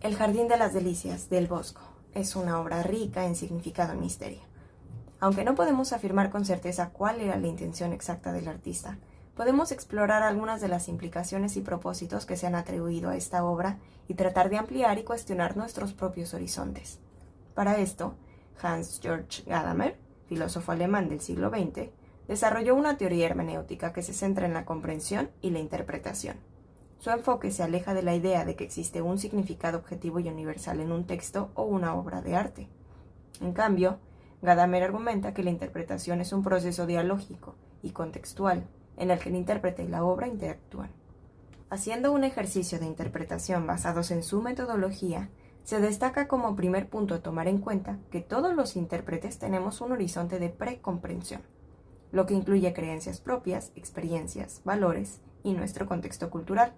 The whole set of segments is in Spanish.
El Jardín de las Delicias del Bosco es una obra rica en significado y misterio. Aunque no podemos afirmar con certeza cuál era la intención exacta del artista, podemos explorar algunas de las implicaciones y propósitos que se han atribuido a esta obra y tratar de ampliar y cuestionar nuestros propios horizontes. Para esto, Hans Georg Gadamer, filósofo alemán del siglo XX, desarrolló una teoría hermenéutica que se centra en la comprensión y la interpretación. Su enfoque se aleja de la idea de que existe un significado objetivo y universal en un texto o una obra de arte. En cambio, Gadamer argumenta que la interpretación es un proceso dialógico y contextual en el que el intérprete y la obra interactúan. Haciendo un ejercicio de interpretación basados en su metodología, se destaca como primer punto a tomar en cuenta que todos los intérpretes tenemos un horizonte de precomprensión, lo que incluye creencias propias, experiencias, valores y nuestro contexto cultural.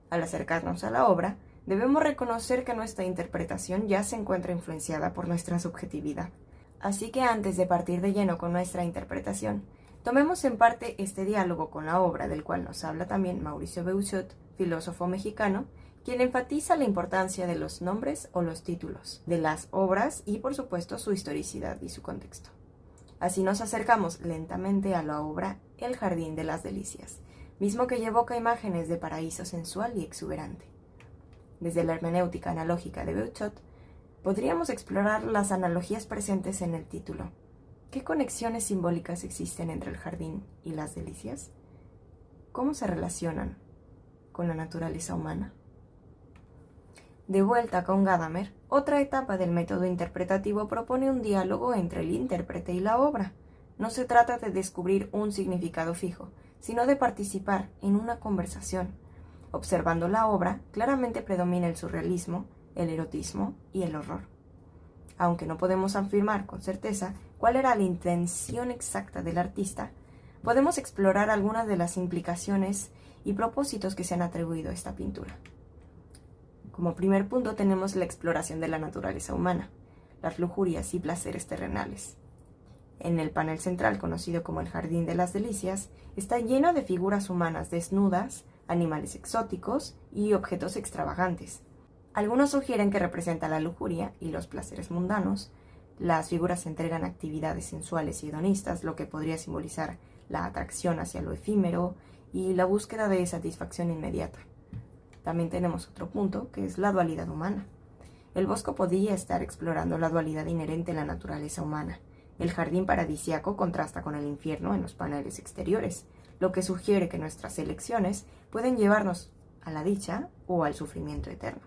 Al acercarnos a la obra, debemos reconocer que nuestra interpretación ya se encuentra influenciada por nuestra subjetividad. Así que antes de partir de lleno con nuestra interpretación, tomemos en parte este diálogo con la obra del cual nos habla también Mauricio Beuchot, filósofo mexicano, quien enfatiza la importancia de los nombres o los títulos de las obras y, por supuesto, su historicidad y su contexto. Así nos acercamos lentamente a la obra El Jardín de las Delicias, mismo que evoca imágenes de paraíso sensual y exuberante. Desde la hermenéutica analógica de Beuchot, podríamos explorar las analogías presentes en el título. ¿Qué conexiones simbólicas existen entre el jardín y las delicias? ¿Cómo se relacionan con la naturaleza humana? De vuelta con Gadamer, otra etapa del método interpretativo propone un diálogo entre el intérprete y la obra. No se trata de descubrir un significado fijo, sino de participar en una conversación. Observando la obra, claramente predomina el surrealismo, el erotismo y el horror. Aunque no podemos afirmar con certeza cuál era la intención exacta del artista, podemos explorar algunas de las implicaciones y propósitos que se han atribuido a esta pintura. Como primer punto tenemos la exploración de la naturaleza humana, las lujurias y placeres terrenales. En el panel central, conocido como el Jardín de las Delicias, está lleno de figuras humanas desnudas, animales exóticos y objetos extravagantes. Algunos sugieren que representa la lujuria y los placeres mundanos. Las figuras entregan actividades sensuales y hedonistas, lo que podría simbolizar la atracción hacia lo efímero y la búsqueda de satisfacción inmediata. También tenemos otro punto, que es la dualidad humana. El Bosco podría estar explorando la dualidad inherente en la naturaleza humana. El jardín paradisíaco contrasta con el infierno en los paneles exteriores, lo que sugiere que nuestras elecciones pueden llevarnos a la dicha o al sufrimiento eterno.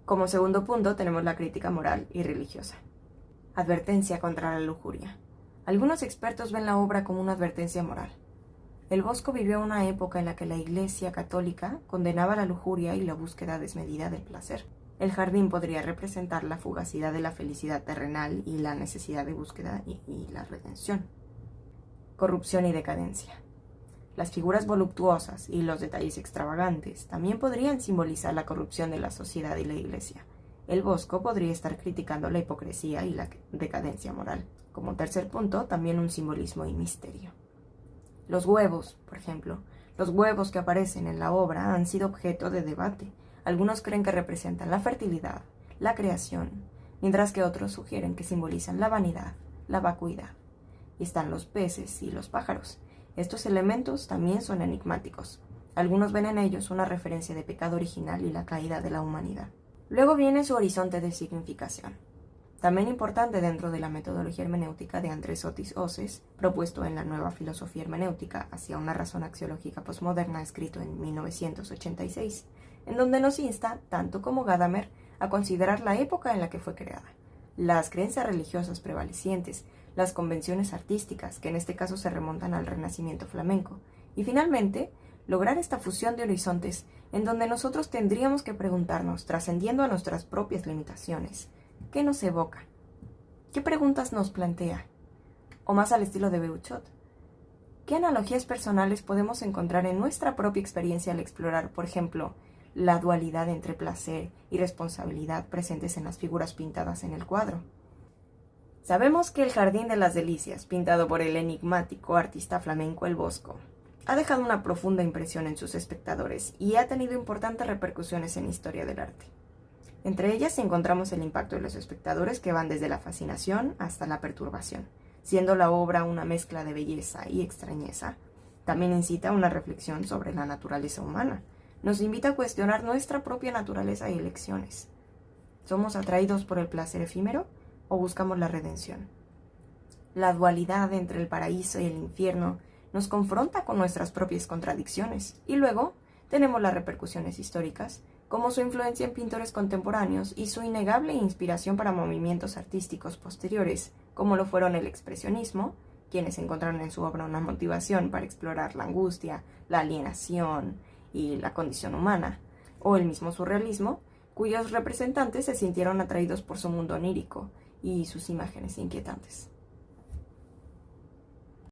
Como segundo punto tenemos la crítica moral y religiosa. Advertencia contra la lujuria. Algunos expertos ven la obra como una advertencia moral. El Bosco vivió una época en la que la Iglesia católica condenaba la lujuria y la búsqueda desmedida del placer. El jardín podría representar la fugacidad de la felicidad terrenal y la necesidad de búsqueda y la redención. Corrupción y decadencia. Las figuras voluptuosas y los detalles extravagantes también podrían simbolizar la corrupción de la sociedad y la Iglesia. El Bosco podría estar criticando la hipocresía y la decadencia moral. Como tercer punto, también un simbolismo y misterio. Los huevos, por ejemplo, los huevos que aparecen en la obra han sido objeto de debate. Algunos creen que representan la fertilidad, la creación, mientras que otros sugieren que simbolizan la vanidad, la vacuidad. Y están los peces y los pájaros. Estos elementos también son enigmáticos. Algunos ven en ellos una referencia de pecado original y la caída de la humanidad. Luego viene su horizonte de significación. También importante dentro de la metodología hermenéutica de Andrés Otis Oces, propuesto en la Nueva Filosofía Hermenéutica hacia una razón axiológica posmoderna, escrito en 1986, en donde nos insta, tanto como Gadamer, a considerar la época en la que fue creada, las creencias religiosas prevalecientes, las convenciones artísticas, que en este caso se remontan al Renacimiento flamenco, y finalmente, lograr esta fusión de horizontes en donde nosotros tendríamos que preguntarnos, trascendiendo a nuestras propias limitaciones, ¿qué nos evoca? ¿Qué preguntas nos plantea? O más al estilo de Beuchot, ¿qué analogías personales podemos encontrar en nuestra propia experiencia al explorar, por ejemplo, la dualidad entre placer y responsabilidad presentes en las figuras pintadas en el cuadro? Sabemos que el Jardín de las Delicias, pintado por el enigmático artista flamenco El Bosco, ha dejado una profunda impresión en sus espectadores y ha tenido importantes repercusiones en la historia del arte. Entre ellas encontramos el impacto de los espectadores, que van desde la fascinación hasta la perturbación. Siendo la obra una mezcla de belleza y extrañeza, también incita a una reflexión sobre la naturaleza humana. Nos invita a cuestionar nuestra propia naturaleza y elecciones. ¿Somos atraídos por el placer efímero o buscamos la redención? La dualidad entre el paraíso y el infierno nos confronta con nuestras propias contradicciones. Y luego tenemos las repercusiones históricas, como su influencia en pintores contemporáneos y su innegable inspiración para movimientos artísticos posteriores, como lo fueron el expresionismo, quienes encontraron en su obra una motivación para explorar la angustia, la alienación y la condición humana, o el mismo surrealismo, cuyos representantes se sintieron atraídos por su mundo onírico y sus imágenes inquietantes.